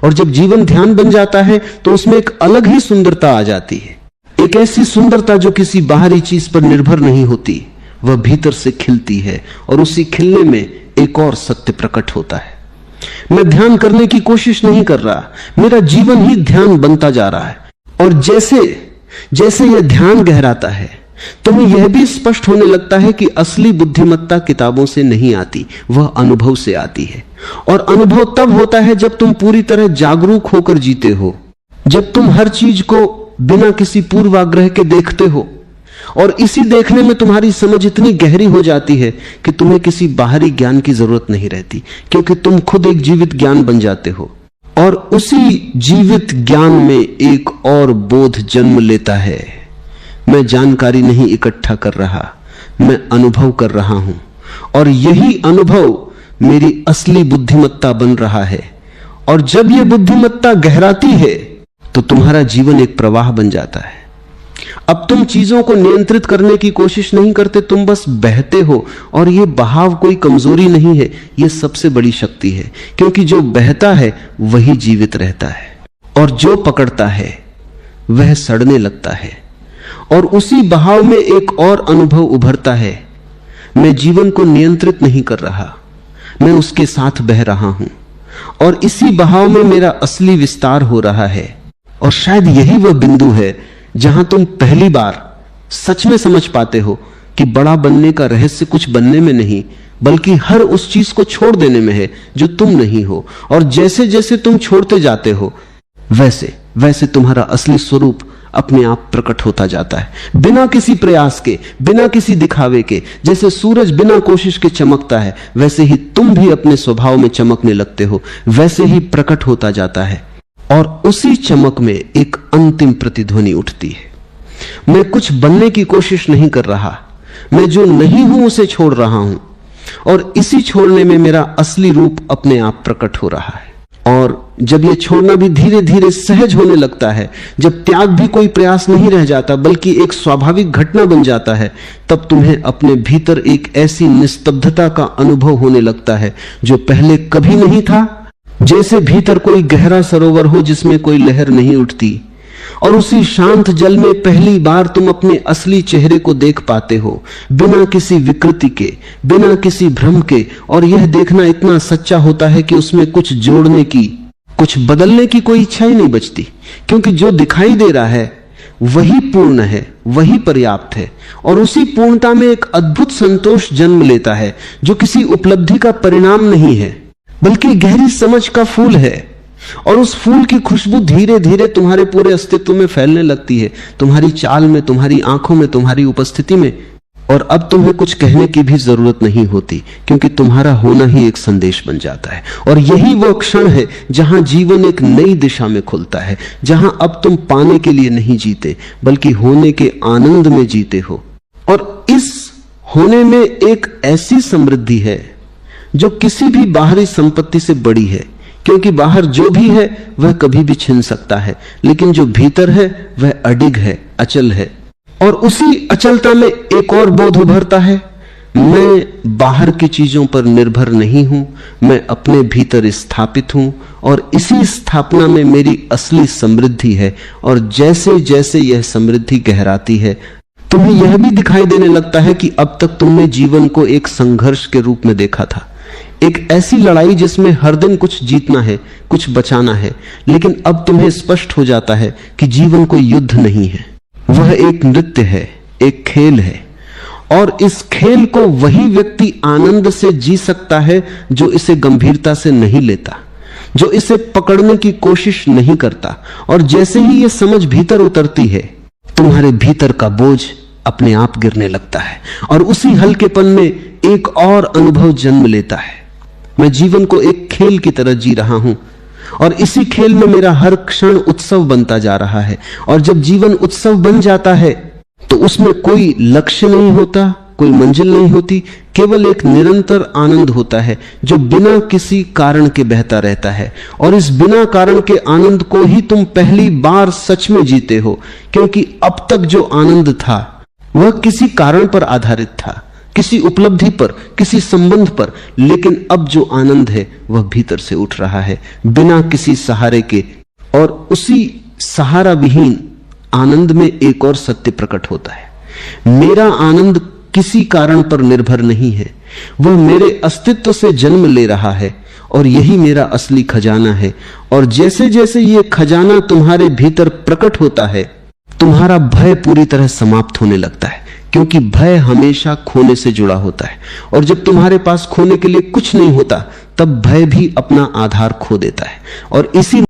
और जब जीवन ध्यान बन जाता है तो उसमें एक अलग ही सुंदरता आ जाती है, एक ऐसी सुंदरता जो किसी बाहरी चीज पर निर्भर नहीं होती, वह भीतर से खिलती है और उसी खिलने में एक और सत्य प्रकट होता है। मैं ध्यान करने की कोशिश नहीं कर रहा, मेरा जीवन ही ध्यान बनता जा रहा है। और जैसे जैसे यह ध्यान गहराता है तुम्हें यह भी स्पष्ट होने लगता है कि असली बुद्धिमत्ता किताबों से नहीं आती, वह अनुभव से आती है। और अनुभव तब होता है जब तुम पूरी तरह जागरूक होकर जीते हो, जब तुम हर चीज को बिना किसी पूर्वाग्रह के देखते हो। और इसी देखने में तुम्हारी समझ इतनी गहरी हो जाती है कि तुम्हें किसी बाहरी ज्ञान की जरूरत नहीं रहती, क्योंकि तुम खुद एक जीवित ज्ञान बन जाते हो। और उसी जीवित ज्ञान में एक और बोध जन्म लेता है। मैं जानकारी नहीं इकट्ठा कर रहा, मैं अनुभव कर रहा हूं, और यही अनुभव मेरी असली बुद्धिमत्ता बन रहा है। और जब यह बुद्धिमत्ता गहराती है तो तुम्हारा जीवन एक प्रवाह बन जाता है। अब तुम चीजों को नियंत्रित करने की कोशिश नहीं करते, तुम बस बहते हो। और यह बहाव कोई कमजोरी नहीं है, यह सबसे बड़ी शक्ति है, क्योंकि जो बहता है वही जीवित रहता है, और जो पकड़ता है वह सड़ने लगता है। और उसी बहाव में एक और अनुभव उभरता है, मैं जीवन को नियंत्रित नहीं कर रहा, मैं उसके साथ बह रहा हूं, और इसी बहाव में मेरा असली विस्तार हो रहा है। और शायद यही वह बिंदु है जहां तुम पहली बार सच में समझ पाते हो कि बड़ा बनने का रहस्य कुछ बनने में नहीं, बल्कि हर उस चीज को छोड़ देने में है जो तुम नहीं हो। और जैसे जैसे तुम छोड़ते जाते हो वैसे वैसे तुम्हारा असली स्वरूप अपने आप प्रकट होता जाता है, बिना किसी प्रयास के, बिना किसी दिखावे के। जैसे सूरज बिना कोशिश के चमकता है, वैसे ही तुम भी अपने स्वभाव में चमकने लगते हो, वैसे ही प्रकट होता जाता है। और उसी चमक में एक अंतिम प्रतिध्वनि उठती है। मैं कुछ बनने की कोशिश नहीं कर रहा, मैं जो नहीं हूं उसे छोड़ रहा हूं, और इसी छोड़ने में मेरा असली रूप अपने आप प्रकट हो रहा है। और जब यह छोड़ना भी धीरे धीरे सहज होने लगता है, जब त्याग भी कोई प्रयास नहीं रह जाता बल्कि एक स्वाभाविक घटना बन जाता है, तब तुम्हें अपने भीतर एक ऐसी निस्तब्धता का अनुभव होने लगता है जो पहले कभी नहीं था। जैसे भीतर कोई गहरा सरोवर हो जिसमें कोई लहर नहीं उठती, और उसी शांत जल में पहली बार तुम अपने असली चेहरे को देख पाते हो, बिना किसी विकृति के, बिना किसी भ्रम के। और यह देखना इतना सच्चा होता है कि उसमें कुछ जोड़ने की, कुछ बदलने की कोई इच्छा ही नहीं बचती, क्योंकि जो दिखाई दे रहा है वही पूर्ण है, वही पर्याप्त है। और उसी पूर्णता में एक अद्भुत संतोष जन्म लेता है, जो किसी उपलब्धि का परिणाम नहीं है, बल्कि गहरी समझ का फूल है। और उस फूल की खुशबू धीरे धीरे तुम्हारे पूरे अस्तित्व में फैलने लगती है, तुम्हारी चाल में, तुम्हारी आंखों में, तुम्हारी उपस्थिति में। और अब तुम्हें कुछ कहने की भी जरूरत नहीं होती, क्योंकि तुम्हारा होना ही एक संदेश बन जाता है। और यही वो क्षण है जहां जीवन एक नई दिशा में खुलता है, जहां अब तुम पाने के लिए नहीं जीते बल्कि होने के आनंद में जीते हो। और इस होने में एक ऐसी समृद्धि है जो किसी भी बाहरी संपत्ति से बड़ी है, क्योंकि बाहर जो भी है वह कभी भी छिन सकता है, लेकिन जो भीतर है वह अडिग है, अचल है। और उसी अचलता में एक और बोध उभरता है, मैं बाहर की चीजों पर निर्भर नहीं हूं, मैं अपने भीतर स्थापित हूं, और इसी स्थापना में मेरी असली समृद्धि है। और जैसे जैसे यह समृद्धि गहराती है, तुम्हें यह भी दिखाई देने लगता है कि अब तक तुमने जीवन को एक संघर्ष के रूप में देखा था, एक ऐसी लड़ाई जिसमें हर दिन कुछ जीतना है, कुछ बचाना है। लेकिन अब तुम्हें स्पष्ट हो जाता है कि जीवन कोई युद्ध नहीं है, वह एक नृत्य है, एक खेल है। और इस खेल को वही व्यक्ति आनंद से जी सकता है जो इसे गंभीरता से नहीं लेता, जो इसे पकड़ने की कोशिश नहीं करता। और जैसे ही यह समझ भीतर उतरती है, तुम्हारे भीतर का बोझ अपने आप गिरने लगता है, और उसी हल्केपन में एक और अनुभव जन्म लेता है। मैं जीवन को एक खेल की तरह जी रहा हूं, और इसी खेल में मेरा हर क्षण उत्सव बनता जा रहा है। और जब जीवन उत्सव बन जाता है तो उसमें कोई लक्ष्य नहीं होता, कोई मंजिल नहीं होती, केवल एक निरंतर आनंद होता है जो बिना किसी कारण के बहता रहता है। और इस बिना कारण के आनंद को ही तुम पहली बार सच में जीते हो, क्योंकि अब तक जो आनंद था वह किसी कारण पर आधारित था, किसी उपलब्धि पर, किसी संबंध पर, लेकिन अब जो आनंद है वह भीतर से उठ रहा है, बिना किसी सहारे के। और उसी सहारा विहीन आनंद में एक और सत्य प्रकट होता है। मेरा आनंद किसी कारण पर निर्भर नहीं है, वह मेरे अस्तित्व से जन्म ले रहा है और यही मेरा असली खजाना है। और जैसे जैसे यह खजाना तुम्हारे भीतर प्रकट होता है, तुम्हारा भय पूरी तरह समाप्त होने लगता है, क्योंकि भय हमेशा खोने से जुड़ा होता है। और जब तुम्हारे पास खोने के लिए कुछ नहीं होता, तब भय भी अपना आधार खो देता है। और इसी